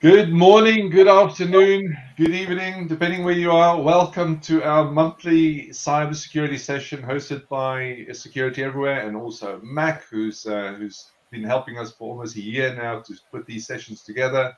Good morning, good afternoon, good evening, depending where you are. Welcome to our monthly cybersecurity session hosted by Security Everywhere and also Mac, who's been helping us for almost a year now to put these sessions together.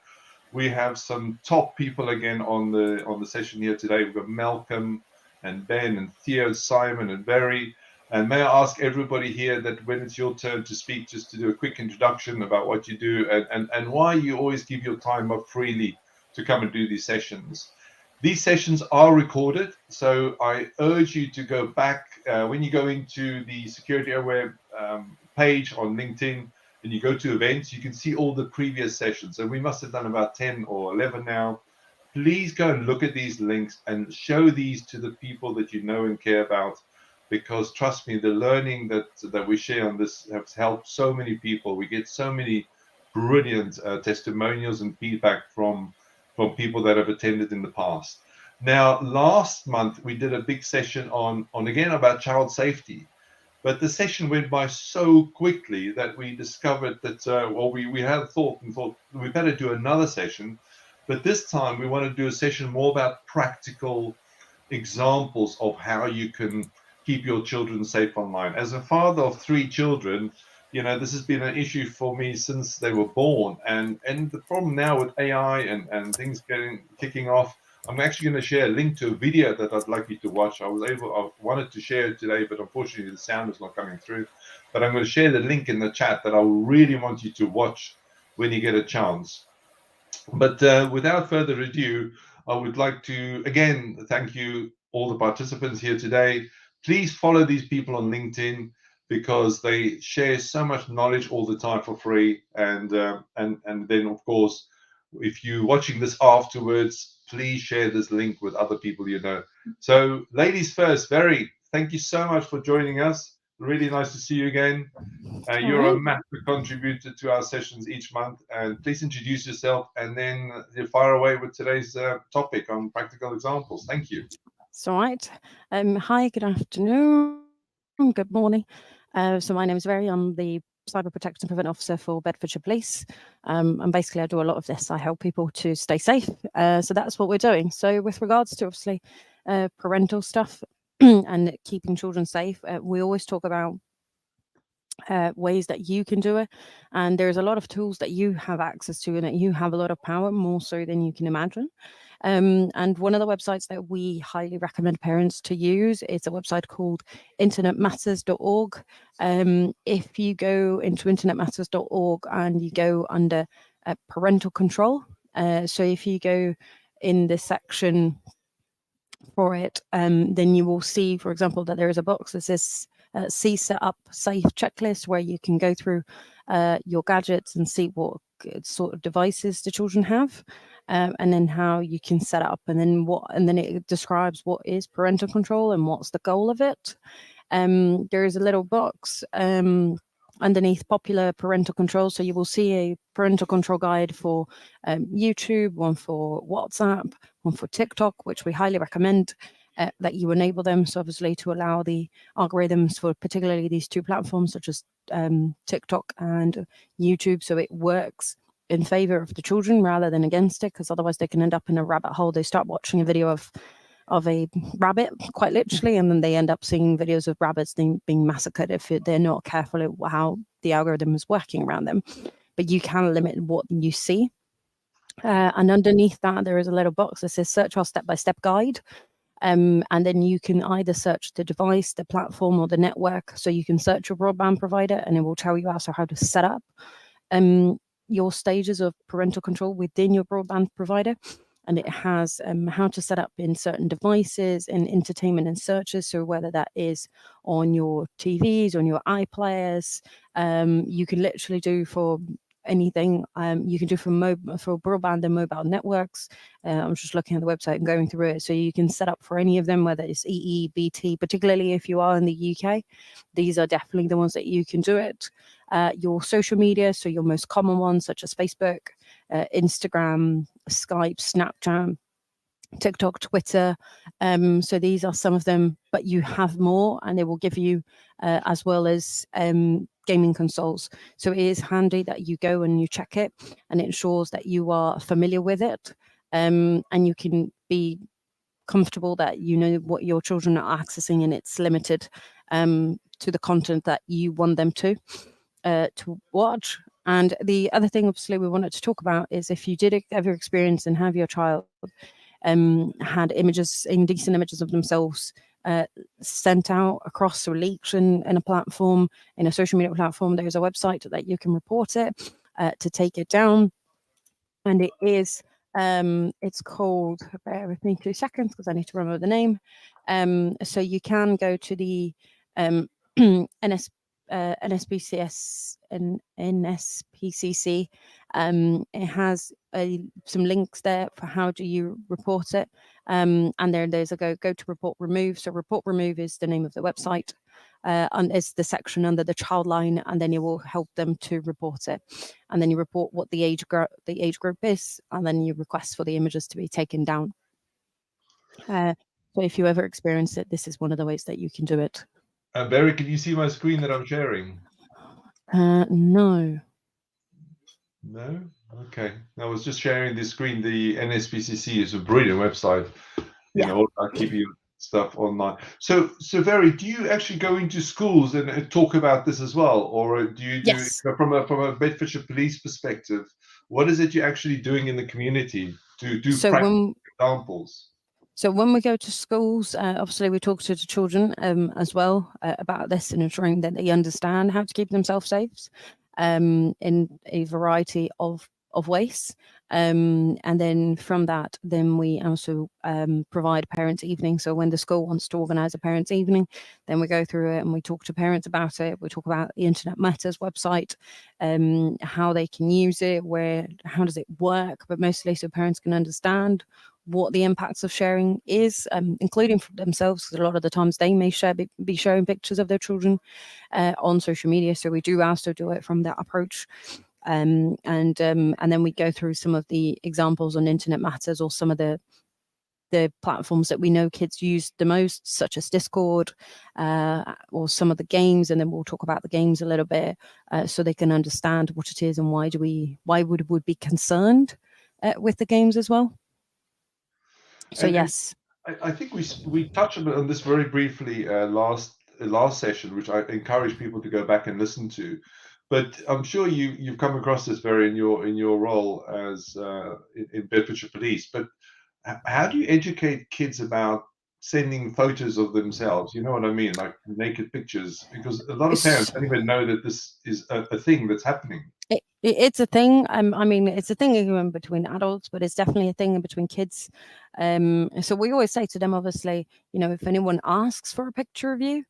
We have some top people again on the session here today. We've got Malcolm and Ben and Theo, Simon and Barry. And may I ask everybody here that when it's your turn to speak, just to do a quick introduction about what you do and why you always give your time up freely to come and do these sessions. These sessions are recorded, so I urge you to go back when you go into the Security Aware page on LinkedIn and you go to events, you can see all the previous sessions. And we must have done about 10 or 11 now. Please go and look at these links and show these to the people that you know and care about, because trust me, the learning that we share on this has helped so many people. We get so many brilliant testimonials and feedback from people that have attended in the past. Now, last month we did a big session on again about child safety, but the session went by so quickly that we discovered that we had thought we better do another session, but this time we want to do a session more about practical examples of how you can keep your children safe online. As a father of 3 children, this has been an issue for me since they were born. And the problem now with AI and things kicking off, I'm actually going to share a link to a video that I'd like you to watch. I wanted to share it today, but unfortunately the sound is not coming through. But I'm going to share the link in the chat that I really want you to watch when you get a chance. But without further ado, I would like to again thank you, all the participants here today. Please follow these people on LinkedIn because they share so much knowledge all the time for free. And then of course, if you're watching this afterwards, please share this link with other people you know. So, ladies first, Very, thank you so much for joining us. Really nice to see you again. All You're a right. massive contributor to our sessions each month, and please introduce yourself and then you fire away with today's topic on practical examples. Thank you. It's all right. Hi, good afternoon, good morning. So my name is Very. I'm the Cyber Protection Prevent Officer for Bedfordshire Police. And basically, I do a lot of this. I help people to stay safe. So that's what we're doing. So with regards to obviously parental stuff and keeping children safe, we always talk about ways that you can do it. And there's a lot of tools that you have access to and that you have a lot of power, more so than you can imagine. And one of the websites that we highly recommend parents to use is a website called internetmatters.org. If you go into internetmatters.org and you go under parental control, so if you go in the section for it, then you will see, for example, that there is a box that says see set up safe checklist where you can go through your gadgets and see what sort of devices the children have, and then how you can set up, and then it describes what is parental control and what's the goal of it. There is a little box underneath popular parental control. So you will see a parental control guide for YouTube, one for WhatsApp, one for TikTok, which we highly recommend that you enable them. So obviously to allow the algorithms for particularly these two platforms, such as TikTok and YouTube, so it works in favor of the children rather than against it, because otherwise they can end up in a rabbit hole. They start watching a video of a rabbit, quite literally, and then they end up seeing videos of rabbits being massacred if they're not careful at how the algorithm is working around them. But you can limit what you see. And underneath that, there is a little box that says search our step-by-step guide. And then you can either search the device, the platform, or the network. So you can search your broadband provider and it will tell you also how to set up your stages of parental control within your broadband provider. And it has how to set up in certain devices and entertainment and searches. So whether that is on your TVs, on your iPlayers, you can literally do for anything. You can do for broadband and mobile networks. I'm just looking at the website and going through it. So you can set up for any of them, whether it's EE, BT, particularly if you are in the UK. These are definitely the ones that you can do it. Your social media, so your most common ones such as Facebook, Instagram, Skype, Snapchat, TikTok, Twitter. So these are some of them, but you have more, and they will give you as well as gaming consoles. So it is handy that you go and you check it, and it ensures that you are familiar with it, and you can be comfortable that you know what your children are accessing, and it's limited to the content that you want them to watch. And the other thing, obviously, we wanted to talk about is if you did ever experience and have your child had images, indecent images of themselves sent out across or leaked in a platform, in a social media platform, there's a website that you can report it to take it down. And it is, it's called, bear with me 2 seconds because I need to remember the name. So you can go to the NSPCS and NSPCC. It has some links there for how do you report it. And there's a go to report remove. So report remove is the name of the website. And it's the section under the child line, and then you will help them to report it. And then you report what the age group is, and then you request for the images to be taken down. So if you ever experience it, this is one of the ways that you can do it. Barry, can you see my screen that I'm sharing? No. No? Okay. I was just sharing this screen. The NSPCC is a brilliant website. You know, I keep you stuff online. So Barry, do you actually go into schools and talk about this as well, or do you do from a Bedfordshire Police perspective? What is it you're actually doing in the community to do practical examples? So when we go to schools, obviously we talk to the children as well about this and ensuring that they understand how to keep themselves safe in a variety of ways. And then from that, then we also provide parents' evening. So when the school wants to organise a parents' evening, then we go through it and we talk to parents about it. We talk about the Internet Matters website, how they can use it, how does it work, but mostly so parents can understand what the impacts of sharing is, including for themselves, because a lot of the times they may be sharing pictures of their children on social media. So we do also do it from that approach. And then we go through some of the examples on Internet Matters, or some of the platforms that we know kids use the most, such as Discord, or some of the games, and then we'll talk about the games a little bit, so they can understand what it is and why would be concerned with the games as well. So yes, I think we touched on this very briefly last session, which I encourage people to go back and listen to. But I'm sure you've come across this, Barry, in your role as in Bedfordshire Police. But how do you educate kids about sending photos of themselves? You know what I mean, like naked pictures, because a lot of parents don't even know that this is a thing that's happening. It's a thing. I mean, it's a thing in between adults, but it's definitely a thing in between kids. So we always say to them, obviously, you know, if anyone asks for a picture of you,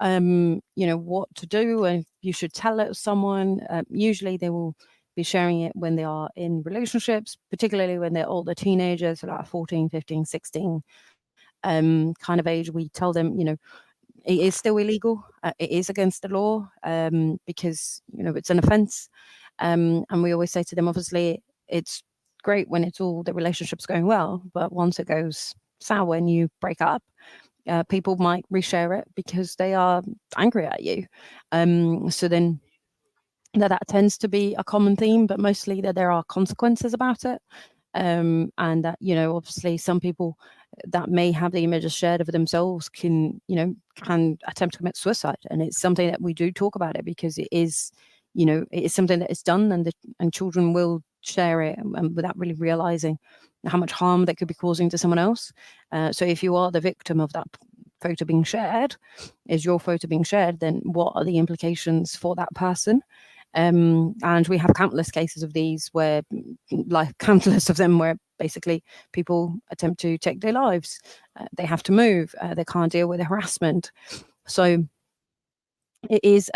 you know what to do, and you should tell it to someone. Usually they will be sharing it when they are in relationships, particularly when they're older teenagers, so like 14, 15, 16 kind of age. We tell them, you know, it is still illegal. It is against the law, because, you know, it's an offence. And we always say to them, obviously, it's great when it's all the relationship's going well, but once it goes sour, when you break up, people might reshare it because they are angry at you. So then that tends to be a common theme, but mostly that there are consequences about it. And that, you know, obviously some people that may have the images shared of themselves can attempt to commit suicide. And it's something that we do talk about it, because it is, you know, it is something that is done, and children will share it without really realizing how much harm they could be causing to someone else. So if you are the victim of that photo being shared, is your photo being shared, then what are the implications for that person? And we have countless cases of these where, like countless of them, where basically people attempt to take their lives. They have to move. They can't deal with the harassment. So it is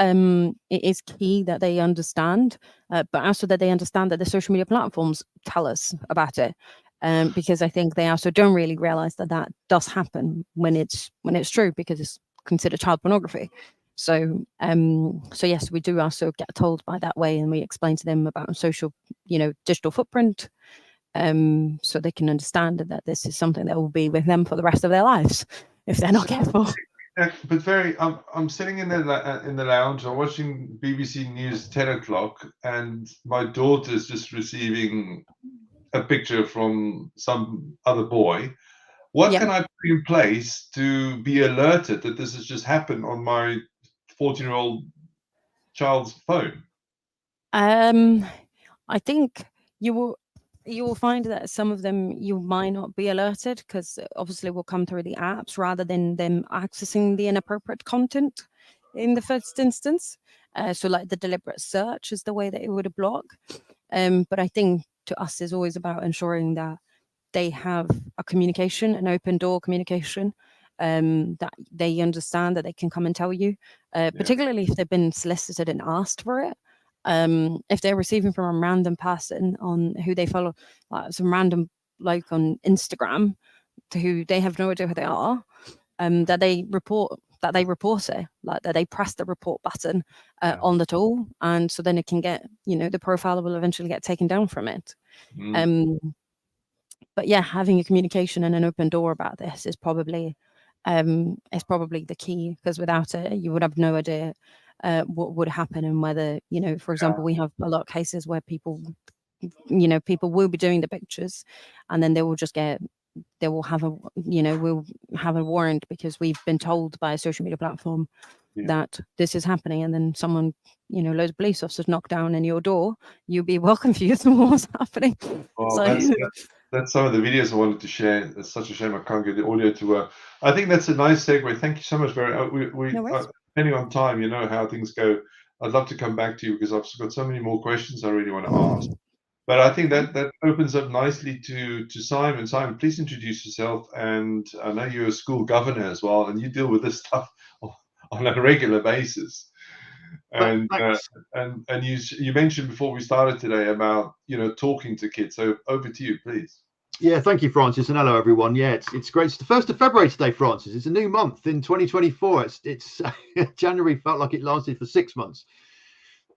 key that they understand, but also that they understand that the social media platforms tell us about it. Because I think they also don't really realize that does happen when it's true, because it's considered child pornography. So yes, we do also get told by that way, and we explain to them about social, you know, digital footprint, so they can understand that this is something that will be with them for the rest of their lives if they're not careful. But very, I'm sitting in the lounge. I'm watching BBC News 10 o'clock, and my daughter's just receiving a picture from some other boy. What Yeah. can I put in place to be alerted that this has just happened on my 14-year-old child's phone? I think you will find that some of them you might not be alerted because obviously will come through the apps rather than them accessing the inappropriate content in the first instance. So like the deliberate search is the way that it would block. But I think to us is always about ensuring that they have a communication, an open door communication, that they understand that they can come and tell you, particularly if they've been solicited and asked for it. If they're receiving from a random person on who they follow, like some random bloke on Instagram, to who they have no idea who they are, that they report it, like that they press the report button on the tool, and so then it can get, the profile will eventually get taken down from it. But yeah, having a communication and an open door about this is probably the key, because without it, you would have no idea what would happen, and whether, for example, we have a lot of cases where people will be doing the pictures, and then they will have we'll have a warrant because we've been told by a social media platform that this is happening, and then someone, loads of police officers knock down on your door. You'll be well confused on what's happening. Well, So that's some of the videos I wanted to share. It's such a shame I can't get the audio to work. I think that's a nice segue. Thank you so much, Barry. No worries. Depending on time, you know how things go. I'd love to come back to you because I've got so many more questions I really want to ask. But I think that opens up nicely to Simon. Simon, please introduce yourself. And I know you're a school governor as well, and you deal with this stuff on a regular basis. And you mentioned before we started today about talking to kids. So over to you, please. Yeah, thank you, Francis, and hello everyone. Yeah, it's great. It's the 1st of February today, Francis. It's a new month in 2024. It's January felt like it lasted for 6 months,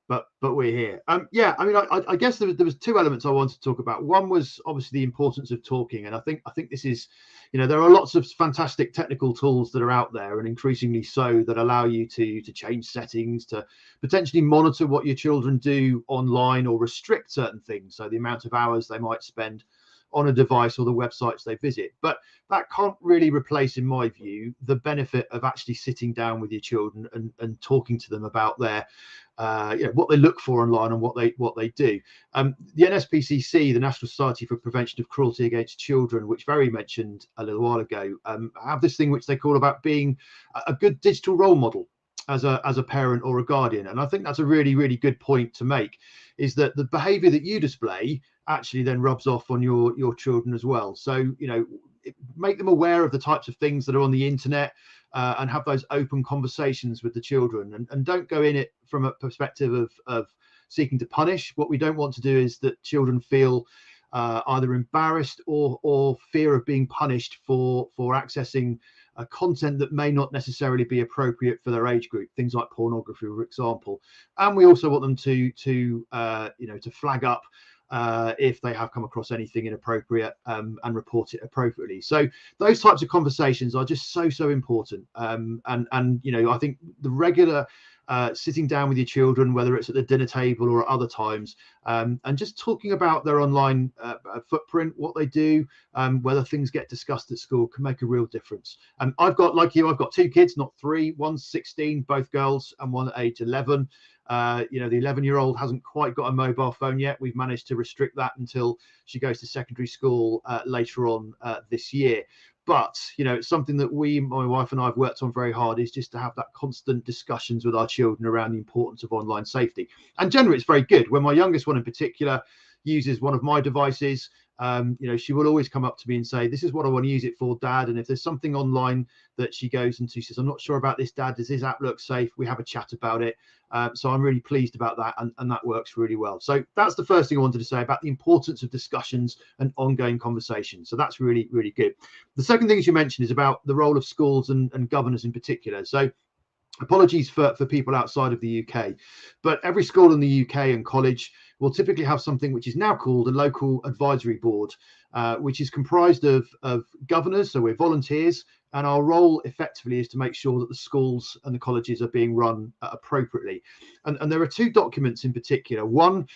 but we're here. Yeah, I mean, I guess there was two elements I wanted to talk about. One was obviously the importance of talking, and I think this is, there are lots of fantastic technical tools that are out there, and increasingly so, that allow you to change settings, to potentially monitor what your children do online, or restrict certain things, so the amount of hours they might spend on a device or the websites they visit. But that can't really replace, in my view, the benefit of actually sitting down with your children and talking to them about their what they look for online and what they do. The NSPCC, the National Society for Prevention of Cruelty Against Children, which Barry mentioned a little while ago, have this thing which they call about being a good digital role model as a parent or a guardian. And I think that's a really, really good point to make, is that the behavior that you display actually then rubs off on your children as well. So, make them aware of the types of things that are on the internet, and have those open conversations with the children, and don't go in it from a perspective of seeking to punish. What we don't want to do is that children feel either embarrassed or fear of being punished for accessing content that may not necessarily be appropriate for their age group, things like pornography, for example. And we also want them to flag up if they have come across anything inappropriate, and report it appropriately. So those types of conversations are just so important. And I think the regular sitting down with your children, whether it's at the dinner table or at other times, and just talking about their online footprint, what they do, whether things get discussed at school, can make a real difference. I've got, like you, I've got 2 kids, not 3. One's 16, both girls, and one at age 11. The 11-year-old hasn't quite got a mobile phone yet. We've managed to restrict that until she goes to secondary school later on this year. But, it's something that my wife and I have worked on very hard, is just to have that constant discussions with our children around the importance of online safety. And generally, it's very good. When my youngest one in particular uses one of my devices, she will always come up to me and say, "This is what I want to use it for, Dad." And if there's something online that she goes and she says, "I'm not sure about this, Dad, does this app look safe?" We have a chat about it. So I'm really pleased about that, and that works really well. So that's the first thing I wanted to say about the importance of discussions and ongoing conversations. So that's really, really good. The second thing, as you mentioned, is about the role of schools and governors in particular. So Apologies for people outside of the UK, but every school in the UK and college will typically have something which is now called a local advisory board, which is comprised of governors, so we're volunteers, and our role effectively is to make sure that the schools and the colleges are being run appropriately. And there are two documents in particular. One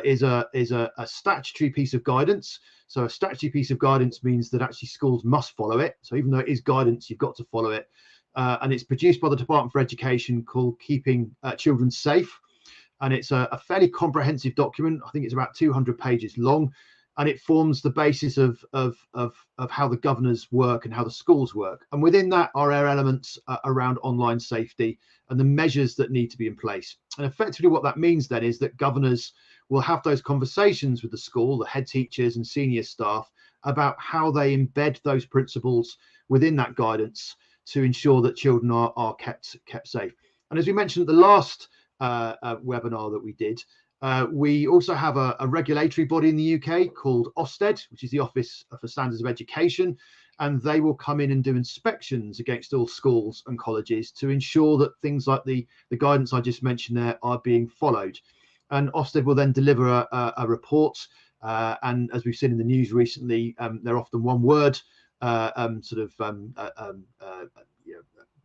is a statutory piece of guidance. So a statutory piece of guidance means that actually schools must follow it. So even though it is guidance, you've got to follow it. And it's produced by the Department for Education, called Keeping Children Safe. And it's a fairly comprehensive document. I think it's about 200 pages long, and it forms the basis of how the governors work and how the schools work. And within that are our elements around online safety and the measures that need to be in place. And effectively what that means then is that governors will have those conversations with the school, the head teachers and senior staff, about how they embed those principles within that guidance to ensure that children are kept safe. And as we mentioned at the last webinar that we did, we also have a regulatory body in the UK called Ofsted, which is the Office for Standards of Education, and they will come in and do inspections against all schools and colleges to ensure that things like the guidance I just mentioned there are being followed. And Ofsted will then deliver a report, and as we've seen in the news recently, they're often one word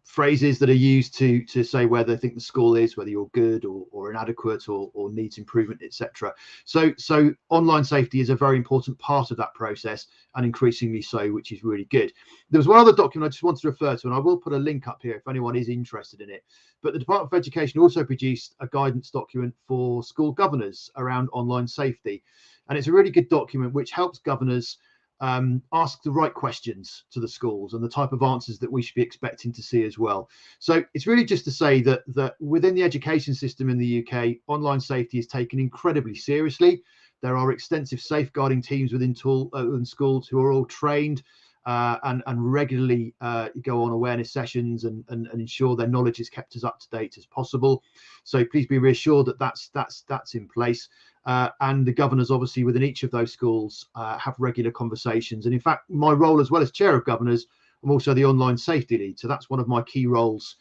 phrases that are used to say where they think the school is, whether you're good or inadequate or needs improvement, etc. So online safety is a very important part of that process, and increasingly so, which is really good. There was one other document I just wanted to refer to, and I will put a link up here if anyone is interested in it. But the Department of Education also produced a guidance document for school governors around online safety, and it's a really good document which helps governors ask the right questions to the schools and the type of answers that we should be expecting to see as well. So it's really just to say that within the education system in the UK, online safety is taken incredibly seriously. There are extensive safeguarding teams within schools who are all trained and regularly go on awareness sessions and ensure their knowledge is kept as up to date as possible. So please be reassured that that's in place. And the governors, obviously, within each of those schools have regular conversations. And in fact, my role as well as chair of governors, I'm also the online safety lead. So that's one of my key roles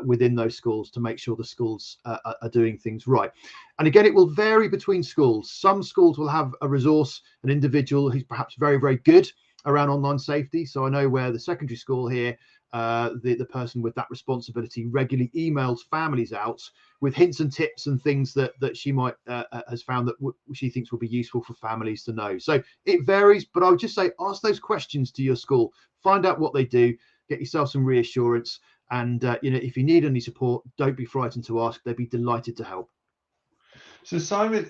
within those schools, to make sure the schools are doing things right. And again, it will vary between schools. Some schools will have a resource, an individual who's perhaps very, very good around online safety. So I know where the secondary school here, the person with that responsibility regularly emails families out with hints and tips and things that she might has found that she thinks will be useful for families to know. So it varies, but I would just say ask those questions to your school, find out what they do, get yourself some reassurance, and if you need any support, don't be frightened to ask. They'd be delighted to help. So Simon,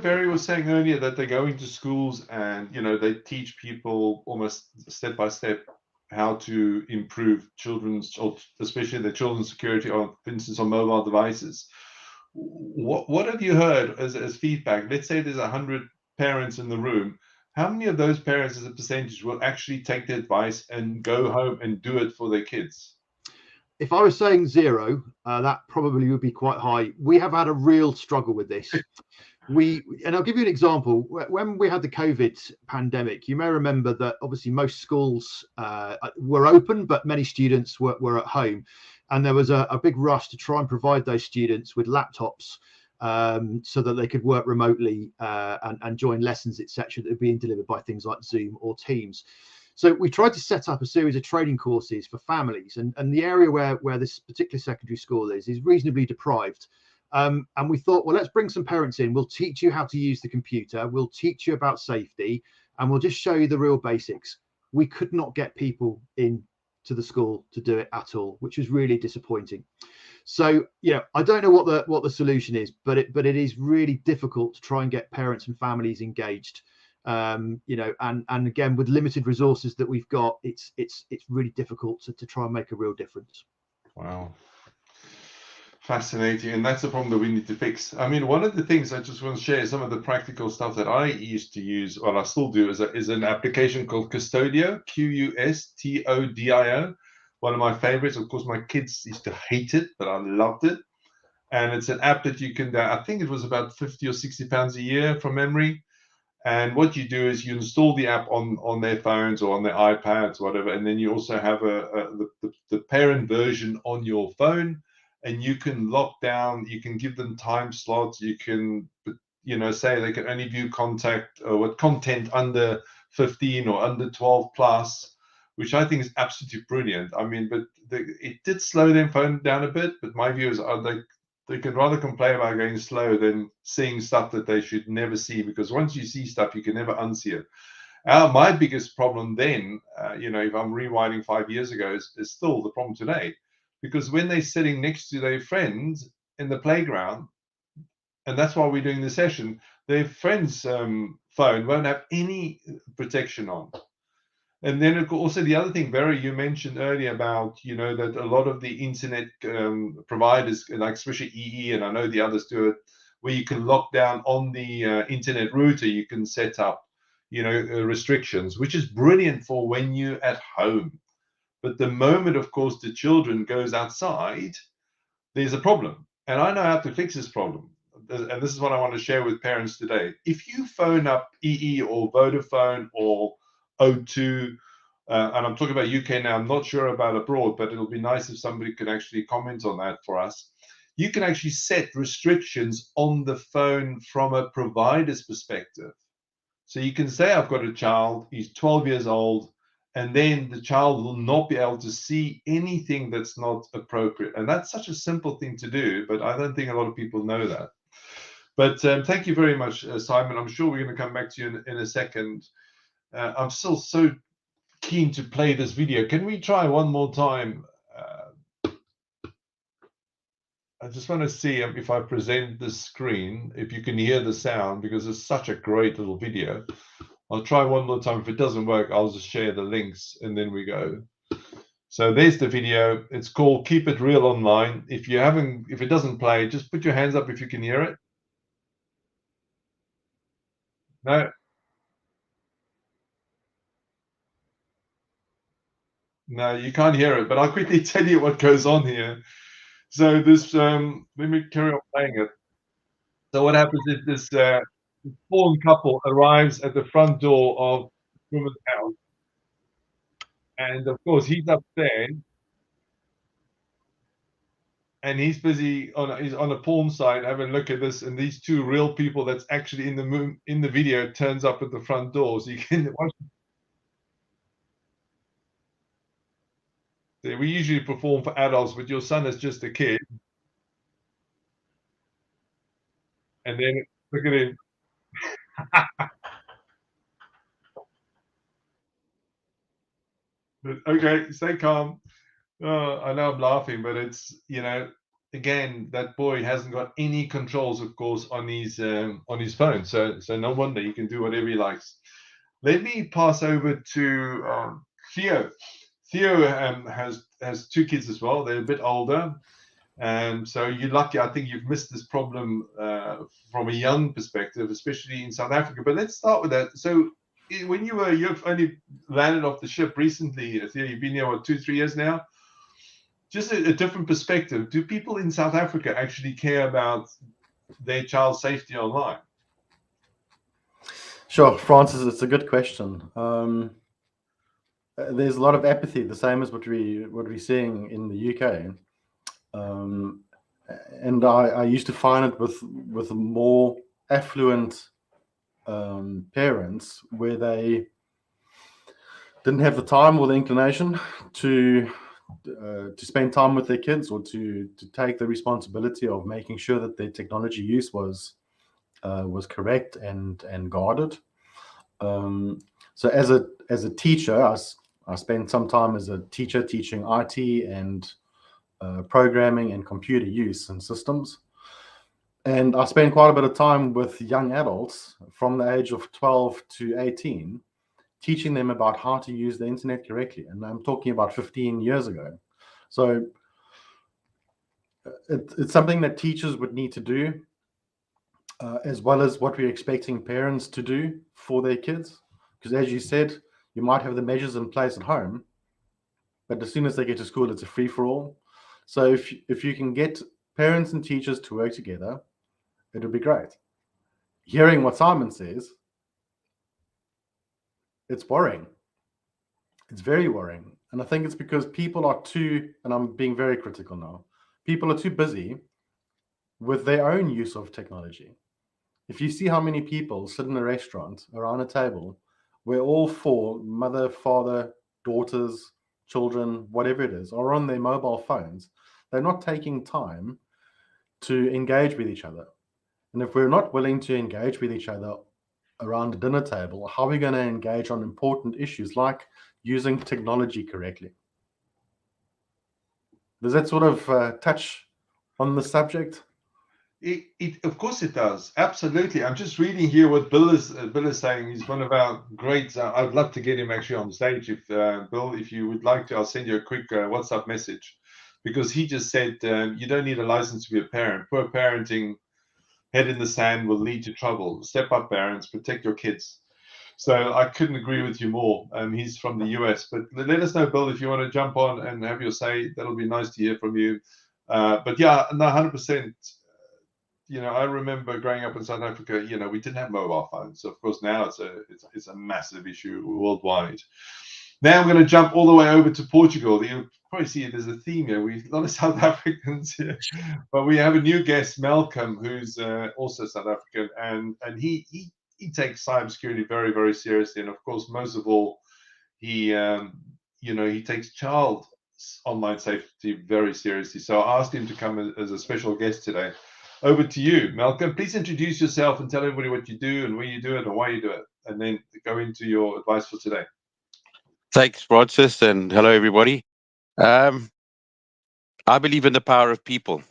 Barry was saying earlier that they go into schools and, they teach people almost step by step how to improve children's, or especially the children's security, for instance, on mobile devices. What have you heard as feedback? Let's say there's 100 parents in the room. How many of those parents as a percentage will actually take the advice and go home and do it for their kids? If I was saying zero, that probably would be quite high. We have had a real struggle with this. And I'll give you an example. When we had the COVID pandemic, you may remember that obviously most schools were open, but many students were at home. And there was a big rush to try and provide those students with laptops so that they could work remotely and join lessons, etc., that are being delivered by things like Zoom or Teams. So we tried to set up a series of training courses for families, and the area where this particular secondary school is reasonably deprived. And we thought, well, let's bring some parents in. We'll teach you how to use the computer. We'll teach you about safety, and we'll just show you the real basics. We could not get people in to the school to do it at all, which was really disappointing. So, I don't know what the solution is, but it is really difficult to try and get parents and families engaged. And again, with limited resources that we've got, it's really difficult to try and make a real difference. Wow. Fascinating. And that's the problem that we need to fix. I mean, one of the things I just want to share, some of the practical stuff that I used to use, well, I still do, is an application called Qustodio, Qustodio. One of my favorites. Of course, my kids used to hate it, but I loved it. And it's an app that you can, I think it was about 50 or 60 pounds a year from memory. And what you do is you install the app on their phones or on their iPads, whatever, and then you also have the parent version on your phone, and you can lock down, you can give them time slots, you can, say they can only view content under 15 or under 12 plus, which I think is absolutely brilliant. I mean, but it did slow their phone down a bit, but my view is they could rather complain about going slow than seeing stuff that they should never see, because once you see stuff, you can never unsee it. My biggest problem then, if I'm rewinding 5 years ago, is still the problem today. Because when they're sitting next to their friends in the playground, and that's why we're doing the session, their friend's phone won't have any protection on. And then also the other thing, Barry, you mentioned earlier about, that a lot of the internet providers, like especially EE, and I know the others do it, where you can lock down on the internet router, you can set up, restrictions, which is brilliant for when you're at home. But the moment, of course, the children goes outside, there's a problem. And I know how to fix this problem. And this is what I want to share with parents today. If you phone up EE or Vodafone or O2, and I'm talking about UK now, I'm not sure about abroad, but it'll be nice if somebody could actually comment on that for us. You can actually set restrictions on the phone from a provider's perspective. So you can say, I've got a child, he's 12 years old, and then the child will not be able to see anything that's not appropriate. And that's such a simple thing to do, but I don't think a lot of people know that. But thank you very much, Simon. I'm sure we're going to come back to you in a second. I'm still so keen to play this video. Can we try one more time? I just want to see if I present the screen, if you can hear the sound, because it's such a great little video. I'll try one more time. If it doesn't work, I'll just share the links and then we go. So there's the video. It's called Keep It Real Online. If it doesn't play, just put your hands up if you can hear it. No. No, you can't hear it, but I'll quickly tell you what goes on here. So this, let me carry on playing it. So what happens is this fallen couple arrives at the front door of the woman's house. And of course, he's upstairs. And he's busy he's on a porn site having a look at this, and these two real people that's actually in the video turns up at the front door. So you can watch. We usually perform for adults, but your son is just a kid. And then look at him. Okay, stay calm. I know I'm laughing, but it's, again, that boy hasn't got any controls, of course, on his phone. So no wonder he can do whatever he likes. Let me pass over to Theo. Theo has two kids as well. They're a bit older. So you're lucky. I think you've missed this problem from a young perspective, especially in South Africa. But let's start with that. So when you've only landed off the ship recently, Theo, you've been here, what, 2-3 years now? Just a different perspective. Do people in South Africa actually care about their child's safety online? Sure, Francis, it's a good question. There's a lot of apathy, the same as what we're seeing in the UK. And I used to find it with more affluent parents, where they didn't have the time or the inclination to spend time with their kids, or to take the responsibility of making sure that their technology use was correct and guarded. So as a teacher, I spent some time as a teacher teaching IT and programming and computer use and systems. And I spent quite a bit of time with young adults from the age of 12 to 18, teaching them about how to use the internet correctly. And I'm talking about 15 years ago. So it's something that teachers would need to do, as well as what we're expecting parents to do for their kids. Because as you said, you might have the measures in place at home, but as soon as they get to school, it's a free-for-all. So if you can get parents and teachers to work together, it would be great. Hearing what Simon says, it's worrying. It's very worrying. And I think it's because people are and I'm being very critical now, people are too busy with their own use of technology. If you see how many people sit in a restaurant around a table where all four, mother, father, daughters, children, whatever it is, are on their mobile phones, they're not taking time to engage with each other. And if we're not willing to engage with each other around a dinner table, how are we going to engage on important issues like using technology correctly? Does that sort of touch on the subject? Of course it does. Absolutely. I'm just reading here what Bill is saying. He's one of our great. I'd love to get him actually on stage. If Bill, if you would like to, I'll send you a quick WhatsApp message, because he just said you don't need a license to be a parent. Poor parenting, head in the sand, will lead to trouble. Step up, parents. Protect your kids. So I couldn't agree with you more. He's from the US, but let us know, Bill, if you want to jump on and have your say. That'll be nice to hear from you. But yeah, no, 100%. You know, I remember growing up in South Africa, you know, we didn't have mobile phones. So of course now it's a massive issue worldwide. Now I'm going to jump all the way over to Portugal. You'll probably see there's a theme here. We've a lot of South Africans here, but we have a new guest, Malcolm, who's also South African, and he takes cybersecurity very, very seriously. And of course, most of all, he he takes child online safety very seriously. So I asked him to come as a special guest today. Over to you, Malcolm. Please introduce yourself and tell everybody what you do and where you do it and why you do it, and then go into your advice for today. Thanks, Francis, and hello, everybody. I believe in the power of people,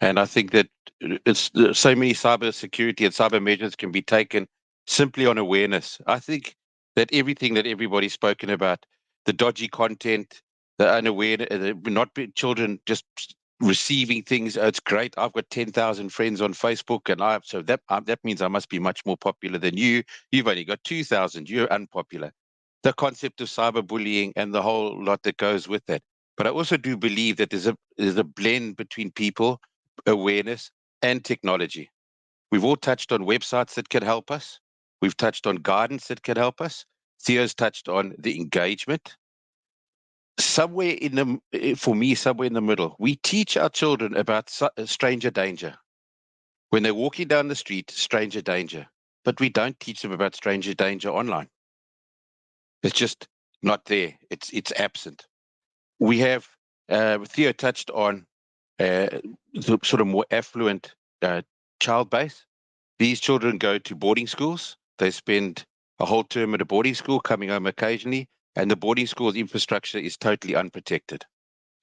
and I think that it's so many cyber security and cyber measures can be taken simply on awareness. I think that everything that everybody's spoken about, the dodgy content, the unaware, not children just receiving things. It's great. I've got 10,000 friends on Facebook, and so that means I must be much more popular than you. You've only got 2,000. You're unpopular. The concept of cyberbullying and the whole lot that goes with that. But I also do believe that there's a blend between people, awareness, and technology. We've all touched on websites that can help us. We've touched on guidance that can help us. Theo's touched on the engagement. Somewhere in the middle, we teach our children about stranger danger. When they're walking down the street, stranger danger. But we don't teach them about stranger danger online. It's just not there. It's absent. We have, Theo touched on the sort of more affluent child base. These children go to boarding schools. They spend a whole term at a boarding school, coming home occasionally, and the boarding school's infrastructure is totally unprotected.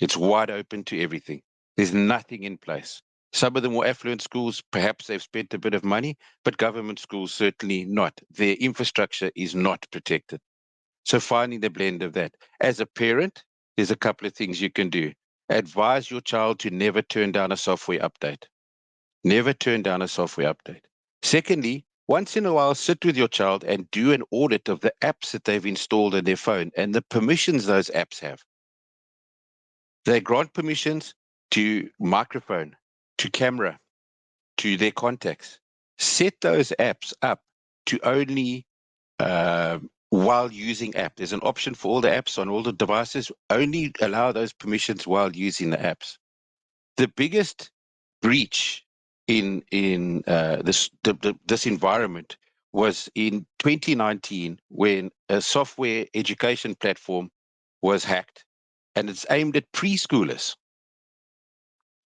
It's wide open to everything. There's nothing in place. Some of the more affluent schools, perhaps they've spent a bit of money, but government schools certainly not. Their infrastructure is not protected. So finding the blend of that. As a parent, there's a couple of things you can do. Advise your child to never turn down a software update. Never turn down a software update. Secondly, once in a while, sit with your child and do an audit of the apps that they've installed on their phone and the permissions those apps have. They grant permissions to microphone, to camera, to their contacts. Set those apps up to only while using app. There's an option for all the apps on all the devices. Only allow those permissions while using the apps. The biggest breach in this environment was in 2019 when a software education platform was hacked, and it's aimed at preschoolers.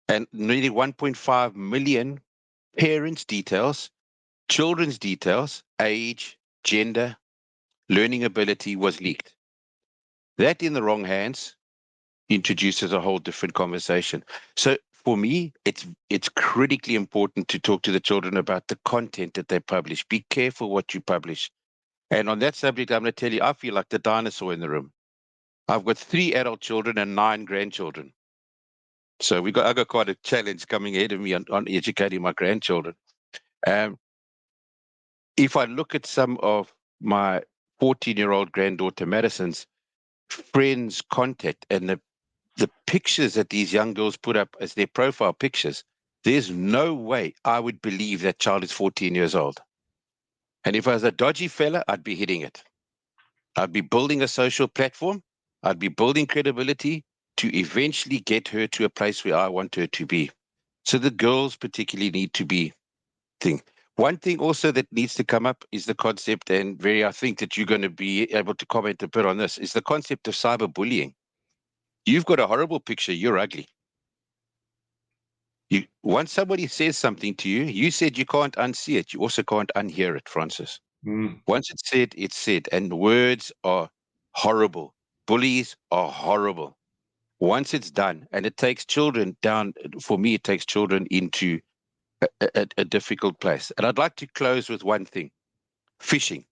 And nearly 1.5 million parents' details, children's details, age, gender, learning ability was leaked. That in the wrong hands introduces a whole different conversation. So for me, it's critically important to talk to the children about the content that they publish. Be careful what you publish. And on that subject, I'm going to tell you, I feel like the dinosaur in the room. I've got 3 adult children and 9 grandchildren. So I got quite a challenge coming ahead of me on educating my grandchildren. If I look at some of my 14-year-old granddaughter Madison's friends' contact and the pictures that these young girls put up as their profile pictures, there's no way I would believe that child is 14 years old. And if I was a dodgy fella, I'd be hitting it. I'd be building a social platform. I'd be building credibility. to eventually get her to a place where I want her to be. So the girls particularly need to be thing. One thing also that needs to come up is the concept, and I think that you're going to be able to comment a bit on this, is the concept of cyberbullying. You've got a horrible picture, you're ugly. Once somebody says something to you, you said you can't unsee it. You also can't unhear it, Francis. Once it's said, and words are horrible. Bullies are horrible. Once it's done, and it takes children down, for me, it takes children into a difficult place. And I'd like to close with one thing. Phishing.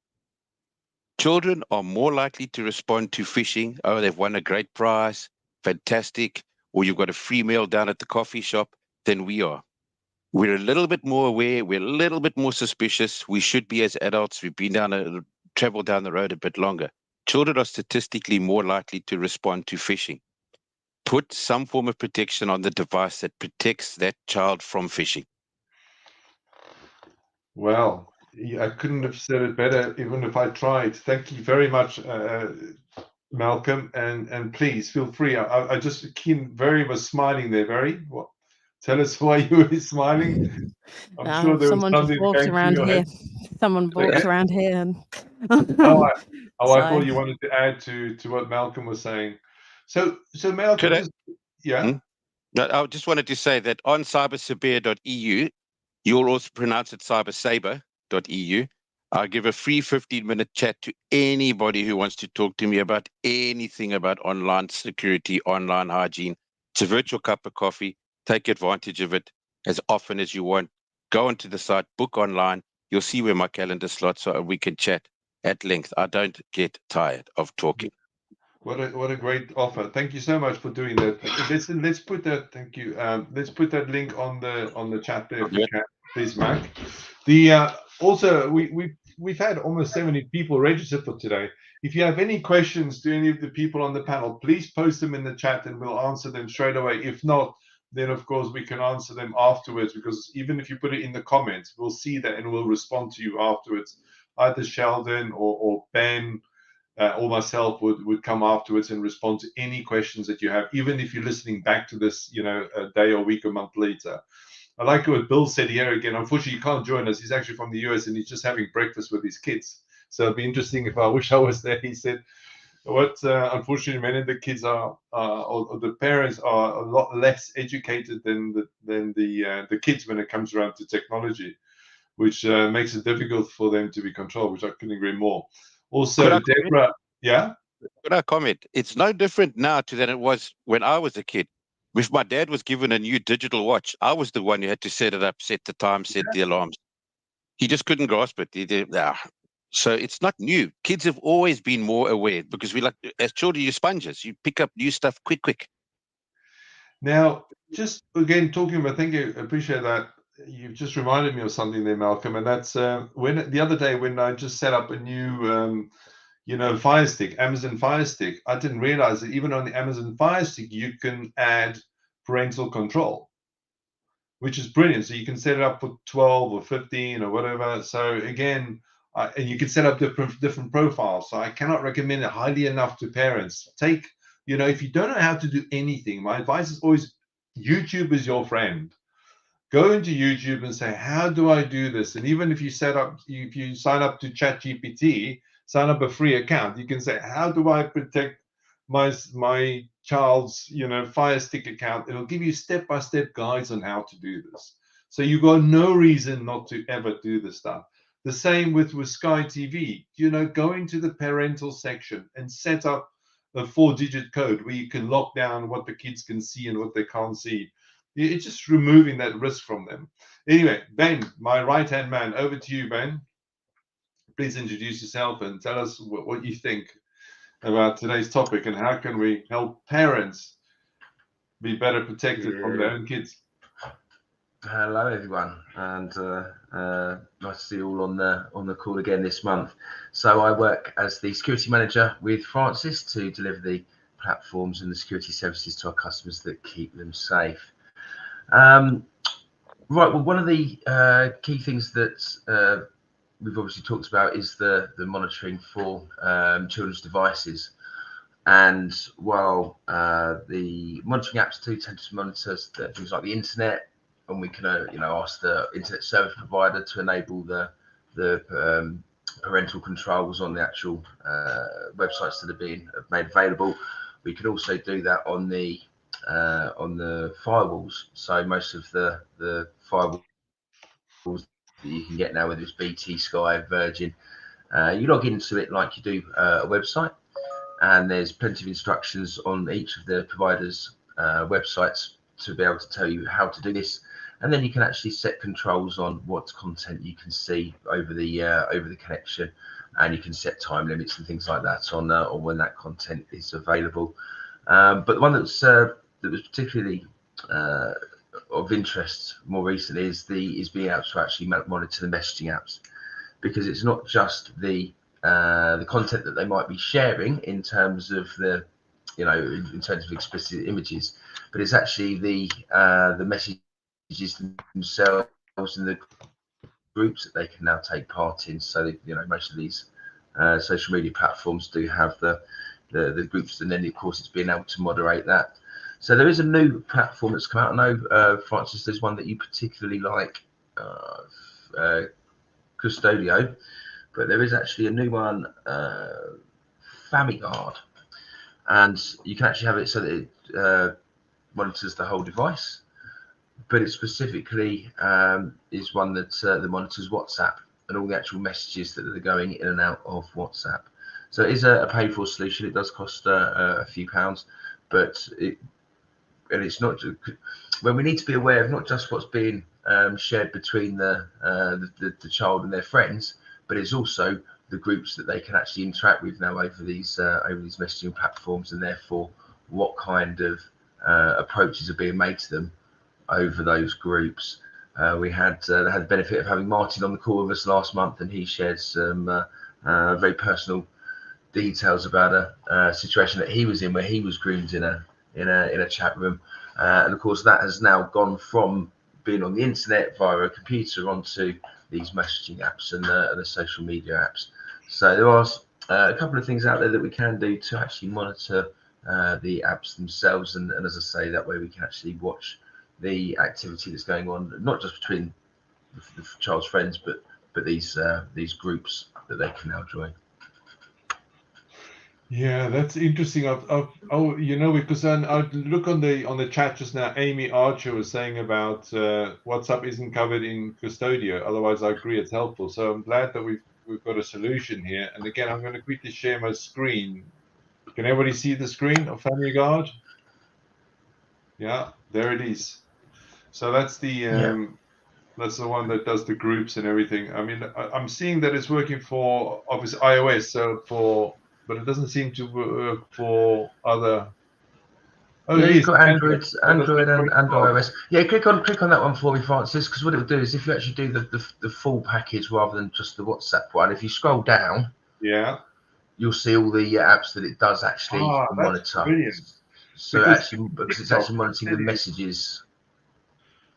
Children are more likely to respond to phishing. Oh, they've won a great prize, fantastic, or you've got a free meal down at the coffee shop, than we are. We're a little bit more aware. We're a little bit more suspicious. We should be as adults. We've been traveled down the road a bit longer. Children are statistically more likely to respond to phishing. Put some form of protection on the device that protects that child from phishing. Well, I couldn't have said it better, even if I tried. Thank you very much, Malcolm, and please feel free. I just Very was smiling there. Very. What? Tell us why you were smiling. I'm sure there was Someone just something walks going through around your here. head. Someone walks around here, and I thought So- you wanted to add to what Malcolm was saying. So Malcolm, Could I- just, yeah. No, I just wanted to say that on cybersabir.eu, you'll also pronounce it cybersaber.eu. I'll give a free 15-minute chat to anybody who wants to talk to me about anything about online security, online hygiene. It's a virtual cup of coffee. Take advantage of it as often as you want. Go onto the site, book online. You'll see where my calendar slots are, and we can chat at length. I don't get tired of talking. What a great offer! Thank you so much for doing that. Let's put that. Thank you. Let's put that link on the chat there if you can, please, Mac. Also we've had almost 70 people registered for today. If you have any questions to any of the people on the panel, please post them in the chat and we'll answer them straight away. If not, then of course we can answer them afterwards, because even if you put it in the comments, we'll see that and we'll respond to you afterwards. Either Sheldon or Ben or myself would come afterwards and respond to any questions that you have, even if you're listening back to this, a day or week or month later. I like what Bill said here again. Unfortunately, he can't join us. He's actually from the US and he's just having breakfast with his kids. So it'd be interesting if I wish I was there. He said, unfortunately, many of the kids or the parents are a lot less educated than the kids when it comes around to technology, which makes it difficult for them to be controlled, which I couldn't agree more. Also, Deborah, yeah? Could I comment? It's no different now than it was when I was a kid. If my dad was given a new digital watch, I was the one who had to set it up, set the time, set the alarms. He just couldn't grasp it. So it's not new. Kids have always been more aware because as children, you're sponges. You pick up new stuff quick. Now, just again, talking about, thank you, appreciate that. You've just reminded me of something there, Malcolm, and that's when the other day when I just set up a new, Fire Stick, Amazon Fire Stick. I didn't realize that even on the Amazon Fire Stick, you can add parental control, which is brilliant. So you can set it up for 12 or 15 or whatever. So again, and you can set up different profiles. So I cannot recommend it highly enough to parents. If you don't know how to do anything, my advice is always YouTube is your friend. Go into YouTube and say, how do I do this? And even if you sign up to ChatGPT, sign up a free account, you can say, how do I protect my child's Fire Stick account? It'll give you step-by-step guides on how to do this. So you've got no reason not to ever do this stuff. The same with Sky TV. Go into the parental section and set up a 4-digit code where you can lock down what the kids can see and what they can't see. It's just removing that risk from them. Anyway, Ben, my right-hand man, over to you, Ben. Please introduce yourself and tell us what you think about today's topic and how can we help parents be better protected from their own kids. Hello, everyone, and nice to see you all on the call again this month. So I work as the security manager with Francis to deliver the platforms and the security services to our customers that keep them safe. Right, well, one of the key things that we've obviously talked about is the monitoring for children's devices. And while the monitoring apps do tend to monitor things like the internet, and we can ask the internet service provider to enable the parental controls on the actual websites that are being made available. We can also do that on the firewalls. So most of the firewalls that you can get now, whether it's BT, Sky, Virgin, you log into it like you do a website, and there's plenty of instructions on each of the providers' websites to be able to tell you how to do this. And then you can actually set controls on what content you can see over the connection, and you can set time limits and things like that on when that content is available. But the one that was particularly of interest more recently is being able to actually monitor the messaging apps, because it's not just the content that they might be sharing in terms of in terms of explicit images, but it's actually the messages themselves and the groups that they can now take part in. So most of these social media platforms do have the groups, and then of course it's being able to moderate that. So there is a new platform that's come out. I know, Francis, there's one that you particularly like, Custodio, but there is actually a new one, FamiGuard, and you can actually have it so that it monitors the whole device, but it specifically is one that monitors WhatsApp and all the actual messages that are going in and out of WhatsApp. So it is a paid-for solution. It does cost a few pounds, but it's not. When we need to be aware of not just what's being shared between the child and their friends, but it's also the groups that they can actually interact with now over these messaging platforms, and therefore what kind of approaches are being made to them over those groups. We had the benefit of having Martin on the call with us last month, and he shared some very personal details about a situation that he was in, where he was groomed in a chat room, and of course that has now gone from being on the internet via a computer onto these messaging apps and the social media apps. So there are a couple of things out there that we can do to actually monitor the apps themselves, and as I say, that way we can actually watch the activity that's going on, not just between the child's friends, but these groups that they can now join. Yeah, that's interesting. Because I look on the chat just now. Amy Archer was saying about WhatsApp isn't covered in Custodio. Otherwise, I agree it's helpful. So I'm glad that we've got a solution here. And again, I'm going to quickly share my screen. Can everybody see the screen of FamiGuard? Yeah, there it is. So that's the that's the one that does the groups and everything. I mean, I'm seeing that it's working for obviously iOS, but it doesn't seem to work for other. Oh, yeah, it you've is. got Android and well. iOS. Yeah, click on that one for me, Francis, because what it will do is if you actually do the full package rather than just the WhatsApp one, if you scroll down, Yeah, you'll see all the apps that it does actually monitor. That's brilliant. So because it's actually monitoring the messages.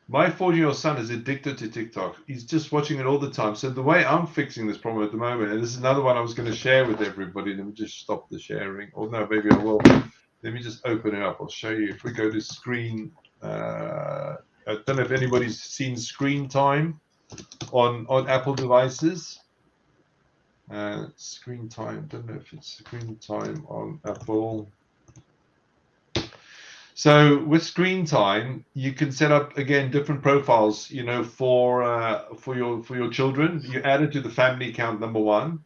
My 14-year-old son is addicted to TikTok. He's just watching it all the time. So the way I'm fixing this problem at the moment, and this is another one I was going to share with everybody. Let me just stop the sharing. Or no, maybe I will. Let me just open it up. I'll show you. If we go to screen, I don't know if anybody's seen Screen Time on Apple devices. Screen Time. Don't know if it's Screen Time on Apple. So with Screen Time, you can set up again different profiles, for your children. You add it to the family account, number one,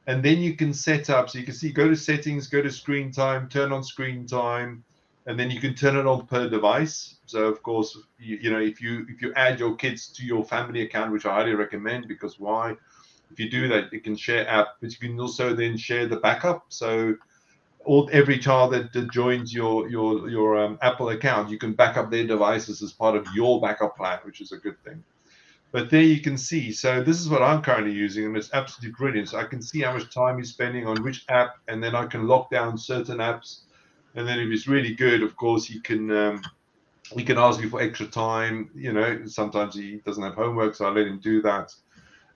and then you can set up. So you can see, go to settings, go to Screen Time, turn on Screen Time, and then you can turn it on per device. So of course, if you add your kids to your family account, which I highly recommend, because why? If you do that, you can share app, but you can also then share the backup. So every child that joins your Apple account, you can back up their devices as part of your backup plan, which is a good thing. But there you can see. So this is what I'm currently using, and it's absolutely brilliant. So I can see how much time he's spending on which app, and then I can lock down certain apps. And then if it's really good, of course, he can ask me for extra time. Sometimes he doesn't have homework, so I let him do that.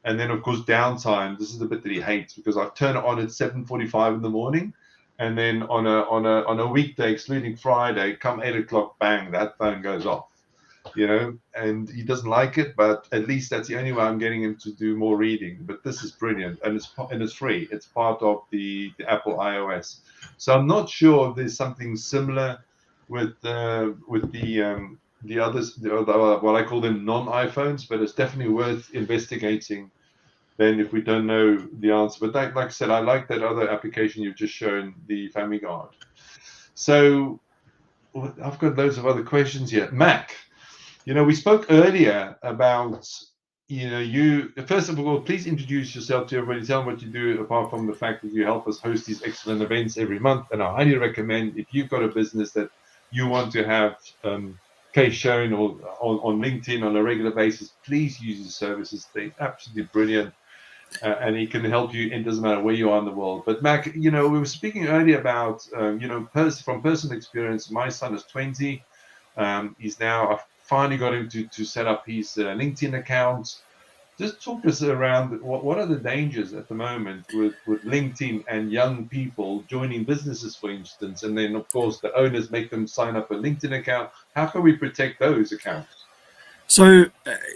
And then, of course, downtime. This is the bit that he hates, because I turn it on at 7:45 in the morning. and then on a weekday, excluding Friday, come 8 o'clock, bang, that phone goes off. And he doesn't like it, but at least that's the only way I'm getting him to do more reading. But this is brilliant, and it's free. It's part of the Apple iOS. So I'm not sure if there's something similar with the others, what I call them non-iPhones, but it's definitely worth investigating. Then, if we don't know the answer, but like I said, I like that other application you've just shown, the Family Guard. So I've got loads of other questions here, Mac. We spoke earlier about, you, first of all, please introduce yourself to everybody. Tell them what you do, apart from the fact that you help us host these excellent events every month. And I highly recommend, if you've got a business that you want to have case shown or on LinkedIn on a regular basis, please use his services. They're absolutely brilliant. And he can help you. It doesn't matter where you are in the world. But Mac, we were speaking earlier about, from personal experience, my son is 20. He's now, I've finally got him to set up his LinkedIn account. Just talk us around what are the dangers at the moment with LinkedIn and young people joining businesses, for instance, and then of course the owners make them sign up a LinkedIn account. How can we protect those accounts? So,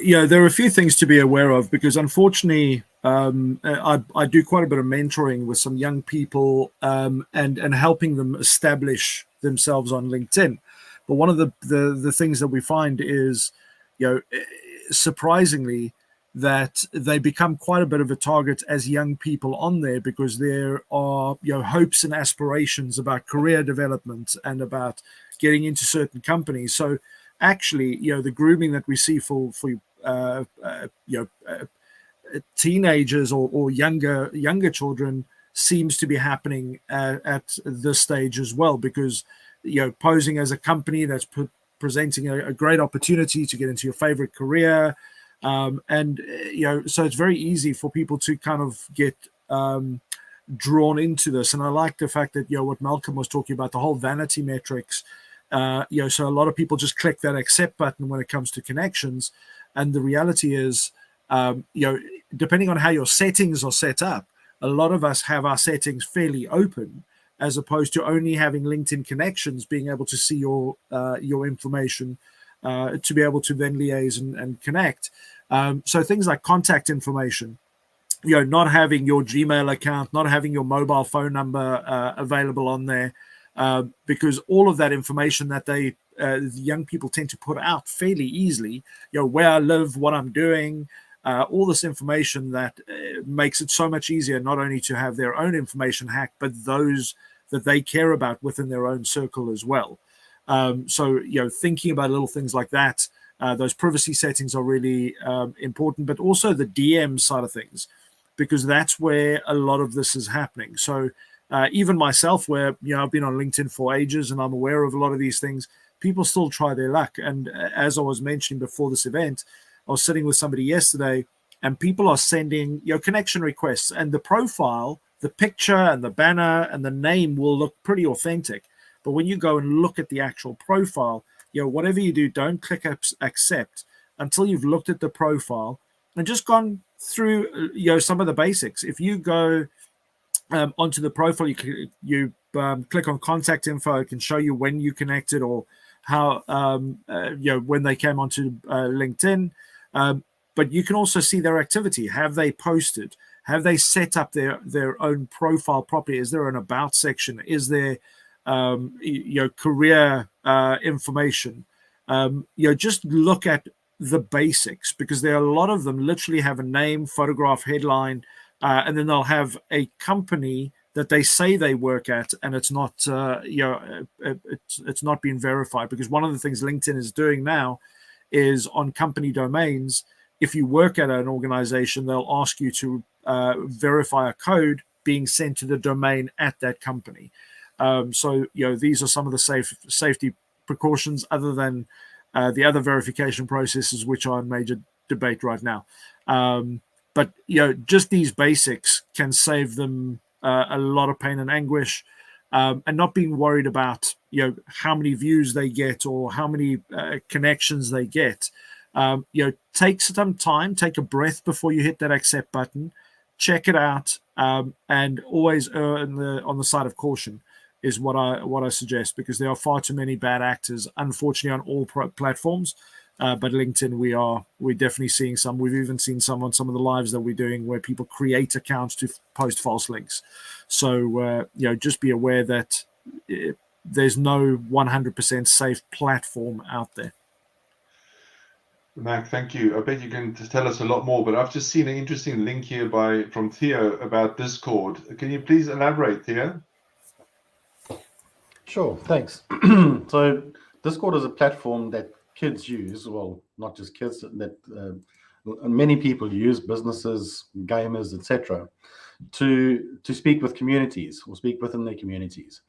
there are a few things to be aware of, because unfortunately, I do quite a bit of mentoring with some young people and helping them establish themselves on LinkedIn. But one of the things that we find is, surprisingly, that they become quite a bit of a target as young people on there, because there are hopes and aspirations about career development and about getting into certain companies. So actually, the grooming that we see for teenagers or younger children seems to be happening at this stage as well, because posing as a company that's presenting a great opportunity to get into your favorite career, so it's very easy for people to kind of get drawn into this. And I like the fact that what Malcolm was talking about, the whole vanity metrics. So a lot of people just click that accept button when it comes to connections, and the reality is, depending on how your settings are set up, a lot of us have our settings fairly open, as opposed to only having LinkedIn connections, being able to see your information, to be able to then liaise and connect. So things like contact information, not having your Gmail account, not having your mobile phone number available on there, because all of that information that the young people tend to put out fairly easily, where I live, what I'm doing, all this information that makes it so much easier not only to have their own information hacked, but those that they care about within their own circle as well. So thinking about little things like that, those privacy settings are really important, but also the DM side of things, because that's where a lot of this is happening. So even myself, where I've been on LinkedIn for ages and I'm aware of a lot of these things, people still try their luck. And as I was mentioning before this event, I was sitting with somebody yesterday, and people are sending connection requests, and the profile, the picture and the banner and the name will look pretty authentic. But when you go and look at the actual profile, whatever you do, don't click accept until you've looked at the profile and just gone through some of the basics. If you go onto the profile, you click on contact info, it can show you when you connected or how when they came onto LinkedIn. But you can also see their activity. Have they posted? Have they set up their own profile properly? Is there an about section? Is there career information? Just look at the basics, because there are a lot of them literally have a name, photograph, headline, and then they'll have a company that they say they work at, and it's not it's not been verified. Because one of the things LinkedIn is doing now is on company domains, if you work at an organization, they'll ask you to verify a code being sent to the domain at that company. So these are some of the safety precautions, other than the other verification processes, which are in major debate right now. But just these basics can save them a lot of pain and anguish, and not being worried about how many views they get or how many connections they get. Take some time, take a breath before you hit that accept button, check it out, and always err on the side of caution. is what I suggest, because there are far too many bad actors, unfortunately, on all platforms. But LinkedIn, we're definitely seeing some. We've even seen some on some of the lives that we're doing where people create accounts to post false links. So just be aware that there's no 100% safe platform out there. Mac, thank you. I bet you can tell us a lot more, but I've just seen an interesting link here from Theo about Discord. Can you please elaborate, Theo? Sure, thanks. So Discord is a platform that kids use, well, not just kids, that many people use, businesses, gamers, etc., to speak with communities or speak within their communities.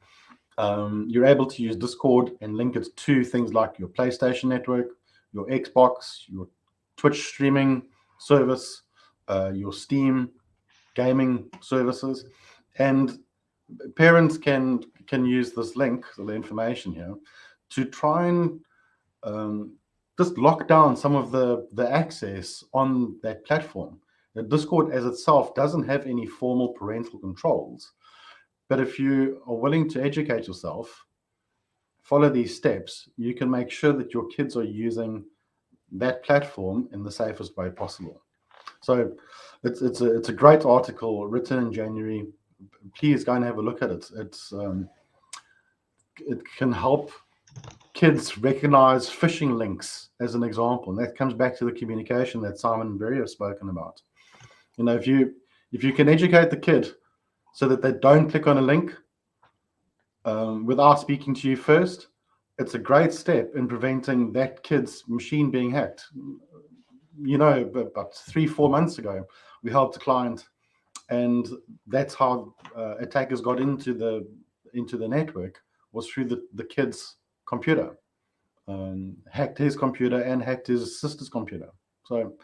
You're able to use Discord and link it to things like your PlayStation network, your Xbox, your Twitch streaming service, your Steam gaming services, and parents can use this link, so the information here, to try and just lock down some of the access on that platform. The Discord as itself doesn't have any formal parental controls, but if you are willing to educate yourself, follow these steps, you can make sure that your kids are using that platform in the safest way possible. So it's a great article written in January. Please go and have a look at it. It can help kids recognize phishing links, as an example, and that comes back to the communication that Simon and Barry have spoken about. If you can educate the kid so that they don't click on a link without speaking to you first, it's a great step in preventing that kid's machine being hacked. About 3-4 months ago, we helped a client, and that's how attackers got into the network, was through the kid's computer, hacked his computer and hacked his sister's computer. So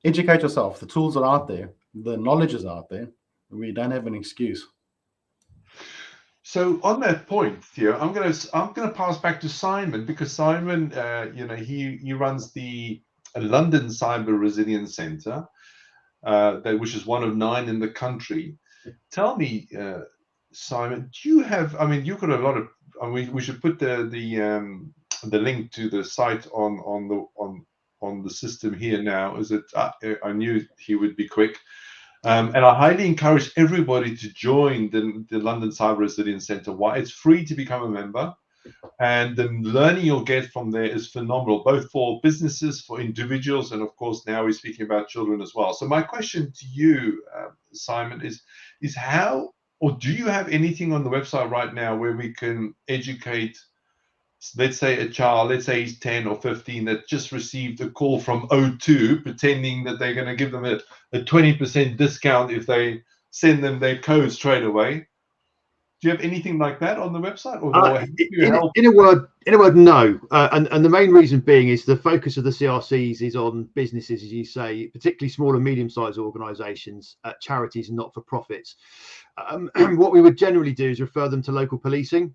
educate yourself. The tools are out there. The knowledge is out there. We don't have an excuse. So on that point, Theo, I'm gonna pass back to Simon, because Simon, he runs the London Cyber Resilience Centre, which is one of 9 in the country. Tell me, Simon, do you have? I mean, you've got a lot of. We should put the link to the site on the system here now. Is it? I knew he would be quick. And I highly encourage everybody to join the London Cyber Resilience Centre. Why? It's free to become a member, and the learning you'll get from there is phenomenal, both for businesses, for individuals, and of course now we're speaking about children as well. So my question to you, Simon, is how, or do you have anything on the website right now where we can educate, let's say a child, let's say he's 10 or 15, that just received a call from O2 pretending that they're going to give them a 20% discount if they send them their code straight away? Do you have anything like that on the website? Or in a word, no. And the main reason being is the focus of the CRCs is on businesses, as you say, particularly small and medium-sized organisations, charities and not-for-profits. What we would generally do is refer them to local policing.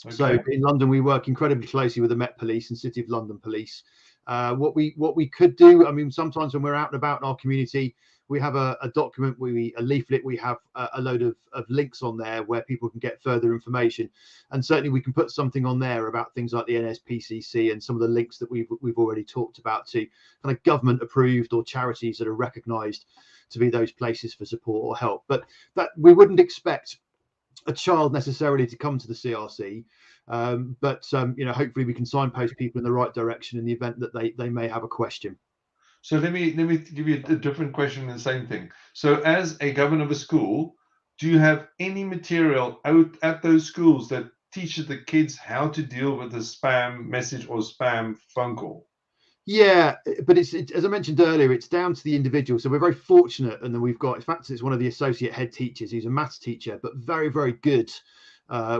Okay. So in London, we work incredibly closely with the Met Police and City of London Police. What we could do, I mean, sometimes when we're out and about in our community, we have a document, a leaflet, we have a load of links on there where people can get further information. And certainly we can put something on there about things like the NSPCC and some of the links that we've already talked about to kind of government approved or charities that are recognised to be those places for support or help. But that we wouldn't expect a child necessarily to come to the CRC, but hopefully we can signpost people in the right direction in the event that they may have a question. So let me give you a different question and the same thing. So as a governor of a school, do you have any material out at those schools that teaches the kids how to deal with a spam message or spam phone call? Yeah, but it's as I mentioned earlier, it's down to the individual. So we're very fortunate, and then we've got, in fact, it's one of the associate head teachers. He's a maths teacher, but very, very good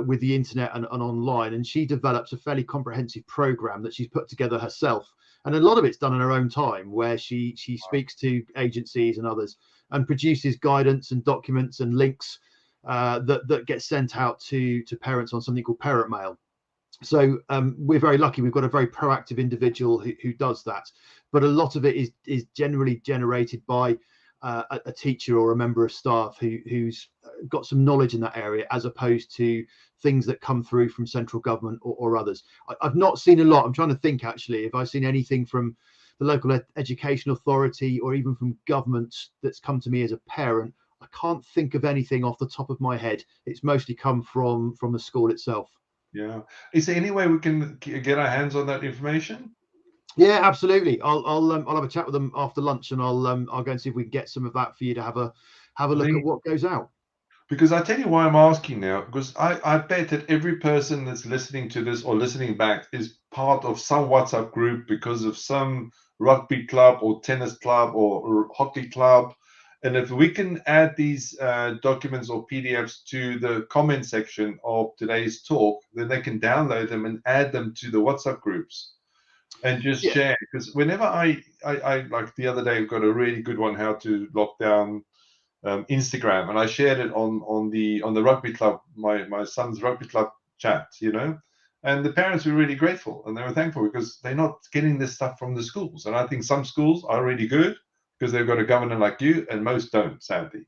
with the internet and online. And she develops a fairly comprehensive program that she's put together herself. And a lot of it's done in her own time, where she speaks to agencies and others and produces guidance and documents and links that get sent out to parents on something called Parent Mail. So we're very lucky. We've got a very proactive individual who does that. But a lot of it is generally generated by a teacher or a member of staff who's got some knowledge in that area, as opposed to things that come through from central government or others. I've not seen a lot. I'm trying to think, actually, if I've seen anything from the local education authority or even from government that's come to me as a parent. I can't think of anything off the top of my head. It's mostly come from the school itself. Yeah. Is there any way we can get our hands on that information? Yeah, absolutely. I'll have a chat with them after lunch, and I'll go and see if we can get some of that for you to have a look at what goes out. Because I tell you why I'm asking now, because I bet that every person that's listening to this or listening back is part of some WhatsApp group because of some rugby club or tennis club or hockey club. And if we can add these documents or PDFs to the comment section of today's talk, then they can download them and add them to the WhatsApp groups and just share. Because whenever I like the other day, I got a really good one, how to lock down Instagram, and I shared it on the rugby club, my son's rugby club chat, and the parents were really grateful and they were thankful because they're not getting this stuff from the schools. And I think some schools are really good because they've got a governor like you, and most don't, sadly.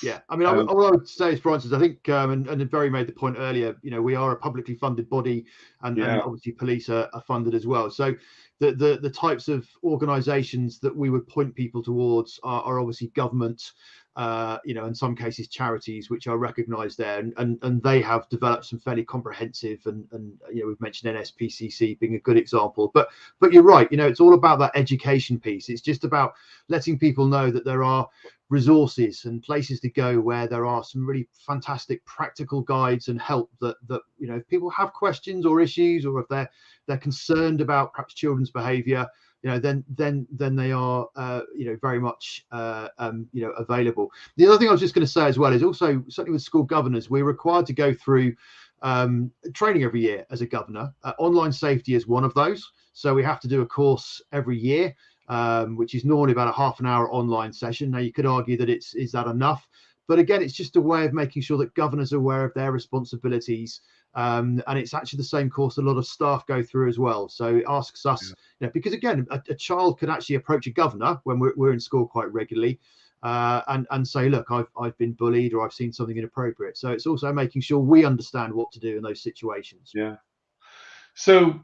Yeah, I mean, all I would say is, Francis, I think, and Barry made the point earlier, we are a publicly funded body, and obviously police are funded as well. So the types of organisations that we would point people towards are obviously government, in some cases charities, which are recognised there, and they have developed some fairly comprehensive, and we've mentioned NSPCC being a good example. But you're right, it's all about that education piece. It's just about letting people know that there are resources and places to go where there are some really fantastic practical guides and help that if people have questions or issues, or if they're concerned about perhaps children's behaviour, then they are very much available. The other thing I was just going to say as well is also, certainly with school governors, we're required to go through training every year as a governor. Online safety is one of those, so we have to do a course every year, which is normally about a half an hour online session. Now, you could argue that is that enough? But again, it's just a way of making sure that governors are aware of their responsibilities. And it's actually the same course a lot of staff go through as well. So it asks us, because again, a child could actually approach a governor when we're in school quite regularly, and say, look, I've been bullied, or I've seen something inappropriate. So it's also making sure we understand what to do in those situations. Yeah. So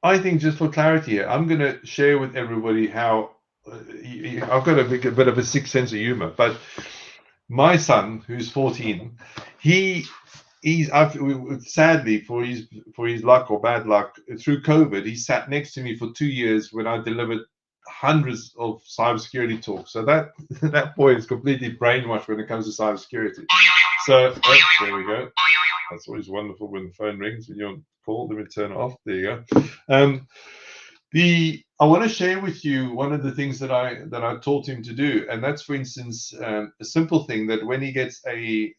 I think, just for clarity here, I'm going to share with everybody how I've got a bit of a sick sense of humor, but my son, who's 14, sadly for his luck or bad luck, through COVID, he sat next to me for 2 years when I delivered hundreds of cybersecurity talks. So that boy is completely brainwashed when it comes to cybersecurity. So there we go. That's always wonderful when the phone rings and you're on call. Let me turn it off. There you go. I want to share with you one of the things that I taught him to do, and that's, for instance, a simple thing that when he gets a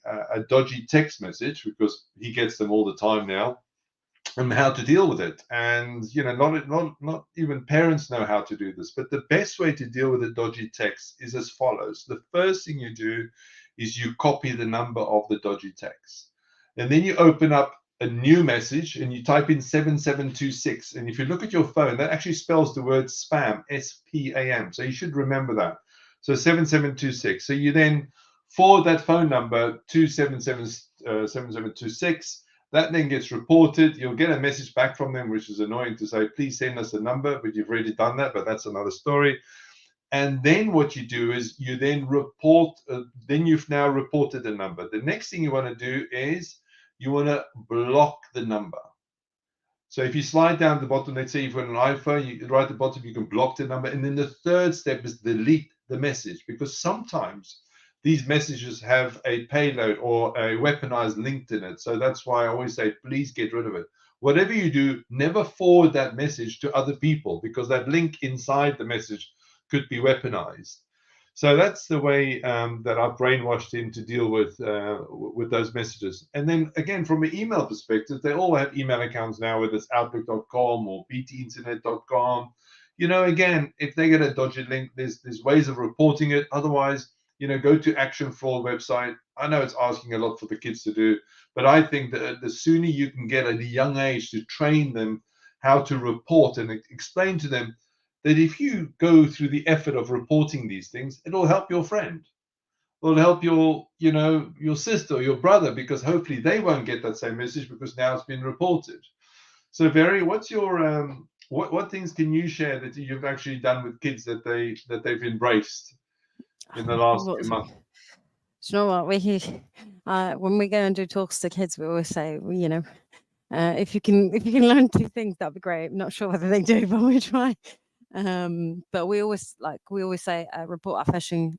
dodgy text message, because he gets them all the time now, and how to deal with it. And not even parents know how to do this, but the best way to deal with a dodgy text is as follows. The first thing you do is you copy the number of the dodgy text, and then you open up a new message and you type in 7726. And if you look at your phone, that actually spells the word spam, S-P-A-M. So you should remember that. So 7726. So you then forward that phone number to 7726. That then gets reported. You'll get a message back from them, which is annoying, to say, please send us a number, but you've already done that, but that's another story. And then what you do is you then report, then you've now reported the number. The next thing you want to do is you want to block the number. So if you slide down to the bottom, let's say you've got an iPhone, right at the bottom, you can block the number. And then the third step is delete the message, because sometimes these messages have a payload or a weaponized link in it. So that's why I always say, please get rid of it. Whatever you do, never forward that message to other people, because that link inside the message could be weaponized. So that's the way that I've brainwashed him to deal with those messages. And then again, from an email perspective, they all have email accounts now, whether it's Outlook.com or BTInternet.com. Again, if they get a dodgy link, there's ways of reporting it. Otherwise, go to Action Fraud website. I know it's asking a lot for the kids to do, but I think that the sooner you can get at a young age to train them how to report and explain to them that if you go through the effort of reporting these things, it'll help your friend. It'll help your, you know, your sister or your brother, because hopefully they won't get that same message because now it's been reported. So, Very, what's your what things can you share that you've actually done with kids that they've embraced in the last Well, few months? you know what, when we go and do talks to kids, we always say, well, you know, if you can learn 2 things, that'd be great. Not sure whether they do, but we try. But we always say, report at phishing.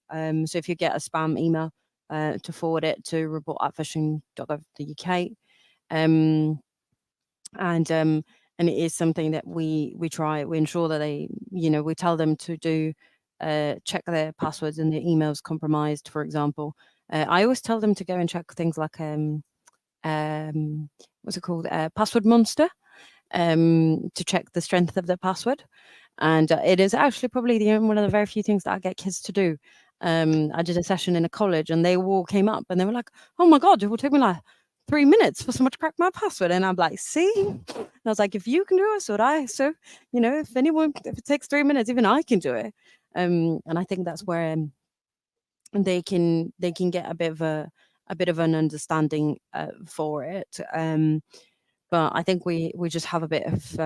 So if you get a spam email, to forward it to report@phishing.gov.uk. And it is something that we ensure that they, you know, we tell them to do, check their passwords and their emails compromised, for example. I always tell them to go and check things like what's it called, Password Monster, to check the strength of their password. And it is actually probably one of the very few things that I get kids to do. I did a session in a college, and they all came up and they were like, "Oh my god, it will take me like 3 minutes for someone to crack my password." And I'm like, "See?" And I was like, "If you can do it, so would I." So, you know, if it takes 3 minutes, even I can do it. And I think that's where they can get a bit of an understanding for it. But I think we just have a bit of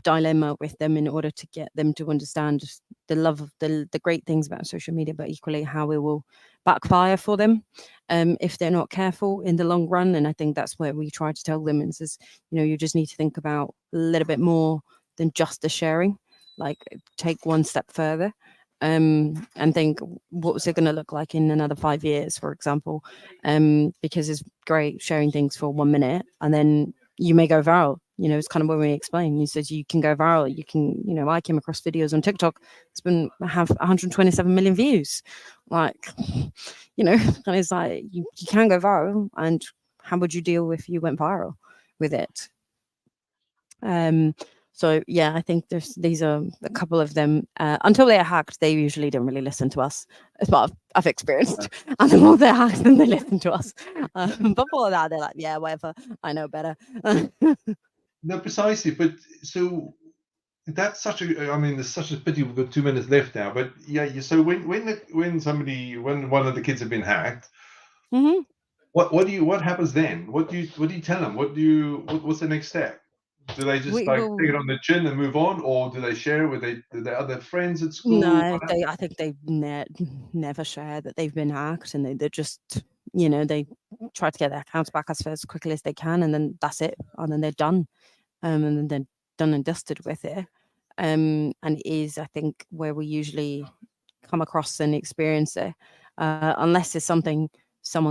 dilemma with them in order to get them to understand the love of the great things about social media, but equally how it will backfire for them if they're not careful in the long run. And I think that's where we try to tell them, and says, you know, you just need to think about a little bit more than just the sharing. Like, take one step further. And think, what's it going to look like in another 5 years, for example? Because it's great sharing things for 1 minute, and then you may go viral. You know, it's kind of when we explain. He says you can go viral. You can, you know, I came across videos on TikTok. Have 127 million views. Like, you know, and it's like you can go viral. And how would you deal if you went viral with it? So yeah, I think these are a couple of them. Until they're hacked, they usually don't really listen to us. It's what I've experienced. And the more they're hacked, then they listen to us. Before that, they're like, yeah, whatever, I know better. No, precisely. But so that's such a, I mean, there's such a pity we've got 2 minutes left now. But yeah, so when one of the kids have been hacked, Mm-hmm. what happens then? What do you tell them? What's the next step? Do they just take it on the chin and move on, or do they share it with their other friends at school? No, I think they never share that they've been hacked, and they just, you know, they try to get their accounts back as quickly as they can, and then that's it, and then they're done, and then they're done and dusted with it. And it is, I think, where we usually come across and experience it, unless it's someone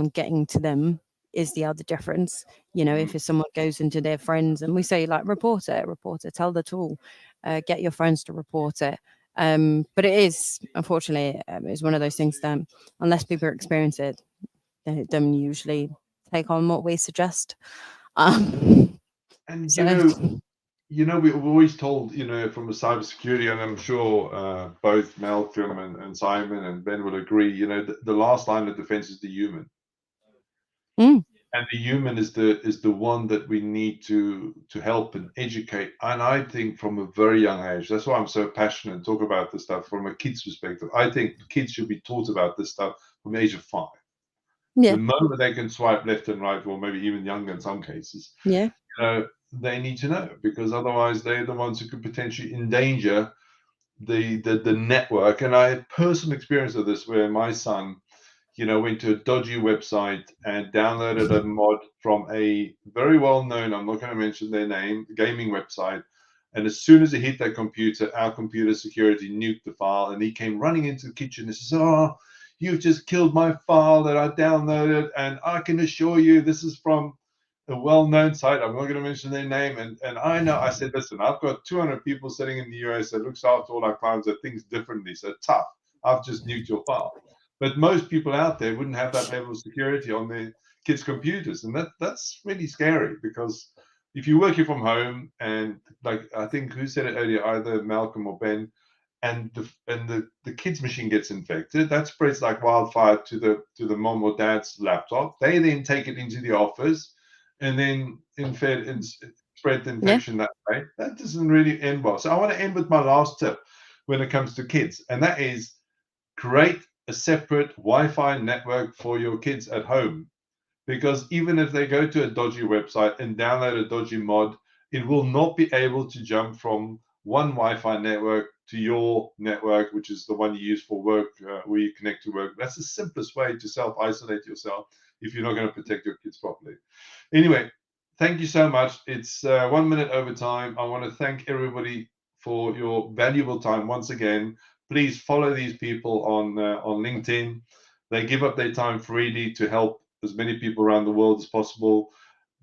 getting to them is the other difference. You know, if someone goes into their friends, and we say, like, report it, tell the tool, get your friends to report it. But it is, unfortunately, it's one of those things that unless people experience it, they don't usually take on what we suggest. And you know, we've always told, you know, from a cybersecurity, and I'm sure both Malcolm and Simon and Ben will agree, you know, the last line of defense is the human. And the human is the one that we need to help and educate. And I think from a very young age, that's why I'm so passionate and talk about this stuff from a kid's perspective. I think kids should be taught about this stuff from the age of 5. Yeah. The moment they can swipe left and right, or maybe even younger in some cases, yeah, you know, they need to know, because otherwise they're the ones who could potentially endanger the network. And I had personal experience of this, where my son, you know, went to a dodgy website and downloaded a mod from a very well-known, I'm not going to mention their name, gaming website. And as soon as it hit that computer, our computer security nuked the file, and he came running into the kitchen and says, "Oh, you've just killed my file that I downloaded, and I can assure you this is from a well-known site. I'm not going to mention their name." And I know, I said, "Listen, I've got 200 people sitting in the US that looks after all our clients that thinks differently. So tough. I've just nuked your file." But most people out there wouldn't have that level of security on their kids' computers. And that's really scary, because if you're working from home, and like, I think, who said it earlier, either Malcolm or Ben, and the kids' machine gets infected, that spreads like wildfire to the mom or dad's laptop. They then take it into the office and then spread the infection that way. That doesn't really end well. So I want to end with my last tip when it comes to kids, and that is create a separate Wi-Fi network for your kids at home, because even if they go to a dodgy website and download a dodgy mod, it will not be able to jump from one Wi-Fi network to your network, which is the one you use for work, where you connect to work. That's the simplest way to self-isolate yourself if you're not going to protect your kids properly. Anyway, thank you so much. It's 1 minute over time. I want to thank everybody for your valuable time once again. Please follow these people on LinkedIn. They give up their time freely to help as many people around the world as possible.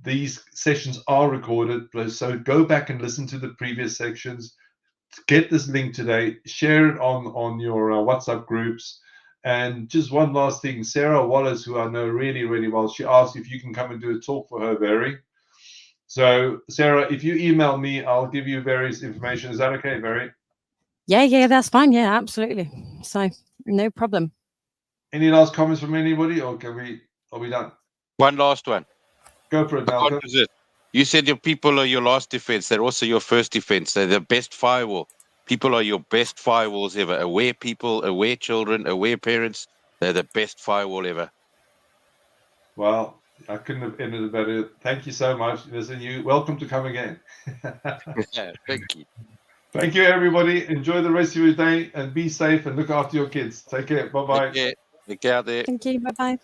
These sessions are recorded, so go back and listen to the previous sections. Get this link today, share it on your WhatsApp groups. And just one last thing, Sarah Wallace, who I know really, really well, she asked if you can come and do a talk for her, Very. So, Sarah, if you email me, I'll give you Very's information. Is that okay, Very? Yeah, that's fine. Yeah, absolutely. So no problem. Any last comments from anybody, or are we done? One last one. Go for it, Malcolm. You said your people are your last defense. They're also your first defense. They're the best firewall. People are your best firewalls ever. Aware people, aware children, aware parents. They're the best firewall ever. Well, I couldn't have ended it better. Thank you so much. Listen, you welcome to come again. Thank you. Thank you, everybody. Enjoy the rest of your day and be safe and look after your kids. Take care. Bye-bye. Take care out there. Thank you. Bye-bye.